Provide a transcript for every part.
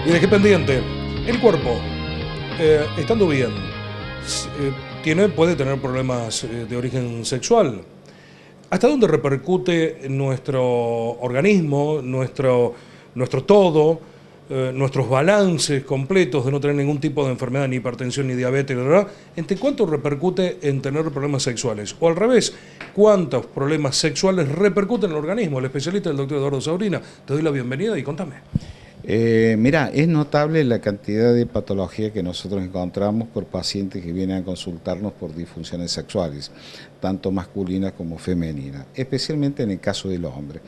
Y dejé pendiente, el cuerpo, estando bien, puede tener problemas de origen sexual. ¿Hasta dónde repercute nuestro organismo, nuestro todo, nuestros balances completos de no tener ningún tipo de enfermedad, ni hipertensión, ni diabetes, ¿verdad? ¿Entre cuánto repercute en tener problemas sexuales? O al revés, ¿cuántos problemas sexuales repercuten en el organismo? El especialista, el doctor Eduardo Saurina, te doy la bienvenida y contame. Mira, es notable la cantidad de patología que nosotros encontramos por pacientes que vienen a consultarnos por disfunciones sexuales, tanto masculinas como femeninas, especialmente en el caso del hombre.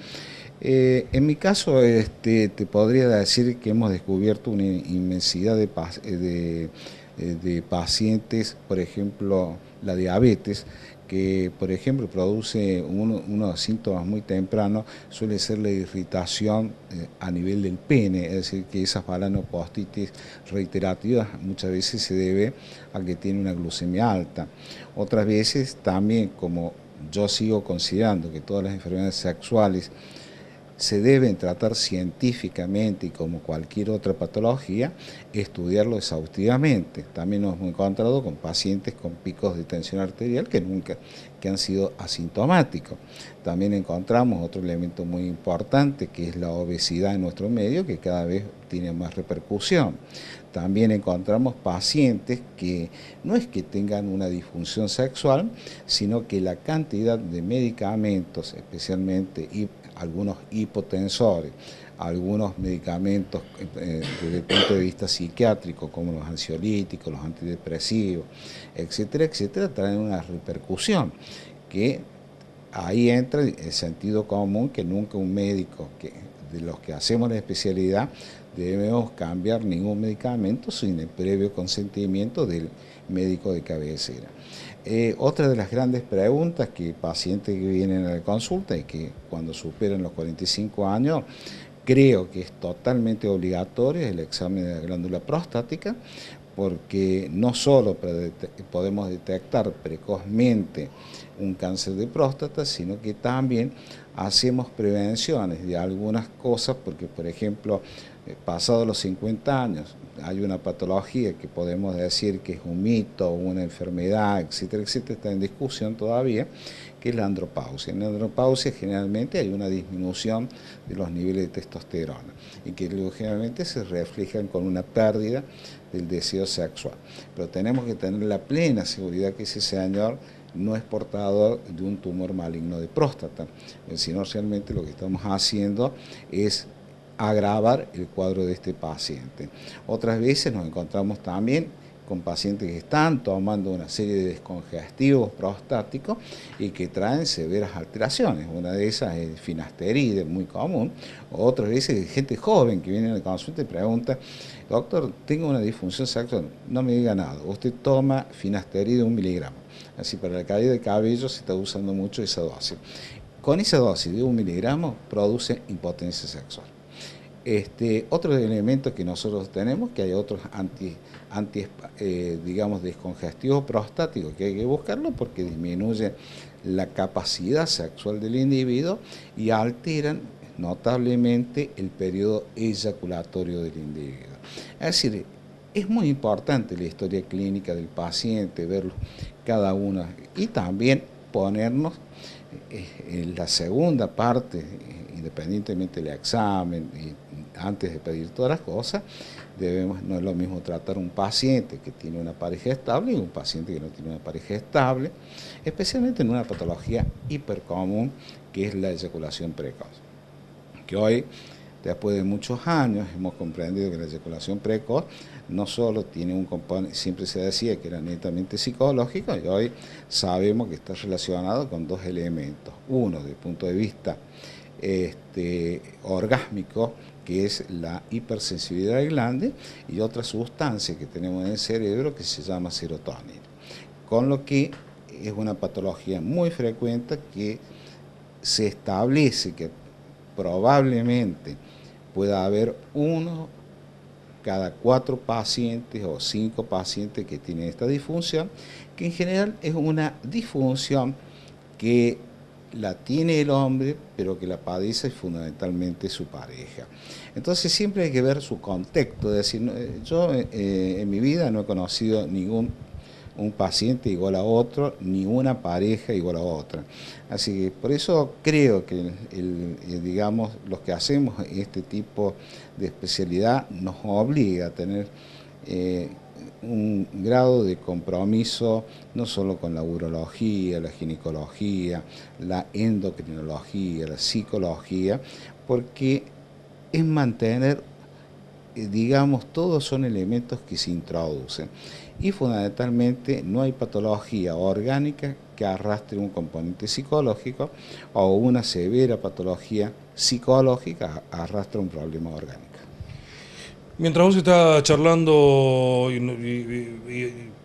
En mi caso, te podría decir que hemos descubierto una inmensidad de pacientes, por ejemplo, la diabetes, que por ejemplo produce unos síntomas muy tempranos, suele ser la irritación a nivel del pene, es decir, que esas balanopostitis reiterativas muchas veces se debe a que tiene una glucemia alta. Otras veces también, como yo sigo considerando que todas las enfermedades sexuales se deben tratar científicamente y como cualquier otra patología, estudiarlo exhaustivamente. También nos hemos encontrado con pacientes con picos de tensión arterial que han sido asintomáticos. También encontramos otro elemento muy importante que es la obesidad en nuestro medio, que cada vez tiene más repercusión. También encontramos pacientes que no es que tengan una disfunción sexual, sino que la cantidad de medicamentos, especialmente algunos hipotensores, algunos medicamentos desde el punto de vista psiquiátrico, como los ansiolíticos, los antidepresivos, etcétera, etcétera, traen una repercusión que ahí entra el sentido común, que nunca un médico de los que hacemos la especialidad debemos cambiar ningún medicamento sin el previo consentimiento del médico de cabecera. Otra de las grandes preguntas que pacientes que vienen a la consulta y que cuando superan los 45 años creo que es totalmente obligatorio el examen de la glándula prostática, porque no solo podemos detectar precozmente un cáncer de próstata, sino que también hacemos prevenciones de algunas cosas, porque por ejemplo, pasados los 50 años, hay una patología que podemos decir que es un mito, una enfermedad, etcétera, etcétera, está en discusión todavía, que es la andropausia. En la andropausia generalmente hay una disminución de los niveles de testosterona y que generalmente se reflejan con una pérdida del deseo sexual. Pero tenemos que tener la plena seguridad que ese señor no es portador de un tumor maligno de próstata, sino realmente lo que estamos haciendo es agravar el cuadro de este paciente. Otras veces nos encontramos también con pacientes que están tomando una serie de descongestivos prostáticos y que traen severas alteraciones. Una de esas es finasteride, muy común. Otras veces gente joven que viene a la consulta y pregunta: doctor, tengo una disfunción sexual. No me diga nada, usted toma finasteride 1 miligramo. Así, para la caída de cabello se está usando mucho esa dosis. Con esa dosis de 1 miligramo produce impotencia sexual. Otro elemento que nosotros tenemos, que hay otros digamos, descongestivos prostáticos, que hay que buscarlo porque disminuye la capacidad sexual del individuo y alteran notablemente el periodo eyaculatorio del individuo. Es decir, es muy importante la historia clínica del paciente, verlo cada una y también ponernos en la segunda parte, independientemente del examen y antes de pedir todas las cosas, no es lo mismo tratar un paciente que tiene una pareja estable y un paciente que no tiene una pareja estable, especialmente en una patología hipercomún que es la eyaculación precoz, que hoy, después de muchos años, hemos comprendido que la eyaculación precoz no solo tiene un componente, siempre se decía que era netamente psicológico, y hoy sabemos que está relacionado con dos elementos. Uno, desde el punto de vista orgásmico, que es la hipersensibilidad del glande, y otra sustancia que tenemos en el cerebro que se llama serotonina. Con lo que es una patología muy frecuente que se establece que probablemente pueda haber uno cada 4 pacientes o 5 pacientes que tienen esta disfunción, que en general es una disfunción que la tiene el hombre, pero que la padece fundamentalmente su pareja. Entonces siempre hay que ver su contexto, es decir, yo en mi vida no he conocido un paciente igual a otro, ni una pareja igual a otra. Así que por eso creo que digamos, los que hacemos este tipo de especialidad nos obliga a tener un grado de compromiso no solo con la urología, la ginecología, la endocrinología, la psicología, porque es mantener, digamos, todos son elementos que se introducen y fundamentalmente no hay patología orgánica que arrastre un componente psicológico o una severa patología psicológica arrastra un problema orgánico. Mientras vos estás charlando y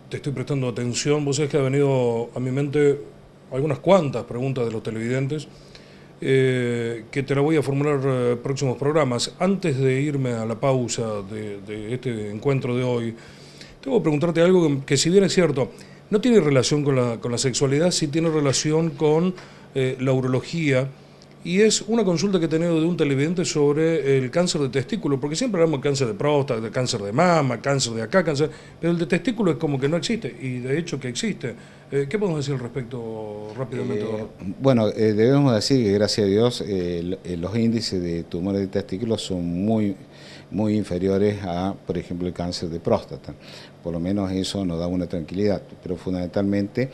te estoy prestando atención, vos sabés que ha venido a mi mente algunas cuantas preguntas de los televidentes que te la voy a formular en próximos programas. Antes de irme a la pausa de este encuentro de hoy, tengo que preguntarte algo que si bien es cierto, no tiene relación con la sexualidad, sí tiene relación con la urología. Y es una consulta que he tenido de un televidente sobre el cáncer de testículo, porque siempre hablamos de cáncer de próstata, de cáncer de mama, cáncer de acá, cáncer, pero el de testículo es como que no existe, y de hecho que existe. ¿Qué podemos decir al respecto rápidamente? Bueno, debemos decir que gracias a Dios los índices de tumores de testículo son muy inferiores a, por ejemplo, el cáncer de próstata. Por lo menos eso nos da una tranquilidad, pero fundamentalmente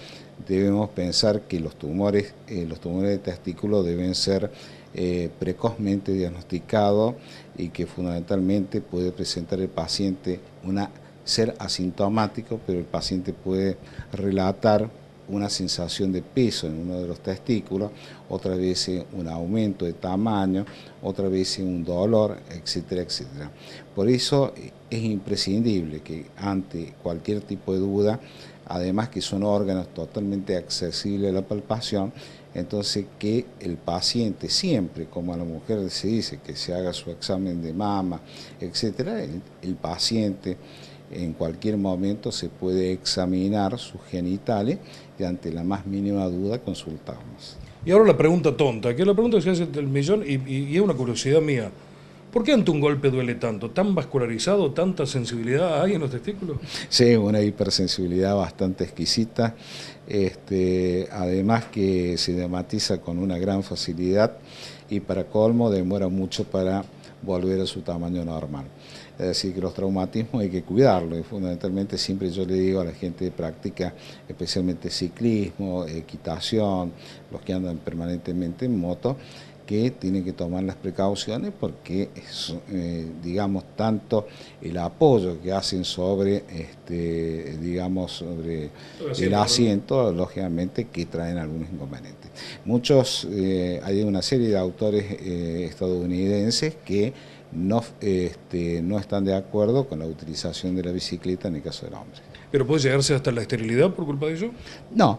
debemos pensar que los tumores de testículo deben ser precozmente diagnosticados y que fundamentalmente puede presentar el paciente ser asintomático, pero el paciente puede relatar una sensación de peso en uno de los testículos, otras veces un aumento de tamaño, otras veces un dolor, etcétera, etcétera. Por eso es imprescindible que ante cualquier tipo de duda, además que son órganos totalmente accesibles a la palpación, entonces que el paciente siempre, como a la mujer se dice, que se haga su examen de mama, etcétera, el paciente en cualquier momento se puede examinar sus genitales y ante la más mínima duda consultamos. Y ahora la pregunta tonta, que es la pregunta que se hace del millón y es una curiosidad mía. ¿Por qué ante un golpe duele tanto? ¿Tan vascularizado, tanta sensibilidad hay en los testículos? Sí, una hipersensibilidad bastante exquisita, además que se dermatiza con una gran facilidad y para colmo demora mucho para volver a su tamaño normal. Es decir, que los traumatismos hay que cuidarlos y fundamentalmente siempre yo le digo a la gente que practica especialmente ciclismo, equitación, los que andan permanentemente en moto, que tienen que tomar las precauciones porque digamos, tanto el apoyo que hacen sobre, digamos, sobre el asiento, lógicamente que traen algunos inconvenientes. Hay una serie de autores estadounidenses que no están de acuerdo con la utilización de la bicicleta en el caso del hombre. ¿Pero puede llegarse hasta la esterilidad por culpa de ello? No,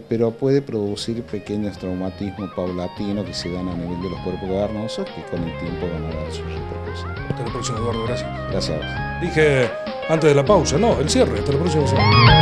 pero puede producir pequeños traumatismos paulatinos que se dan a nivel de los cuerpos cavernosos que con el tiempo van a dar sus repercusiones. Hasta la próxima, Eduardo, gracias. Gracias a vos. Dije antes de la pausa, no, el cierre, hasta la próxima semana.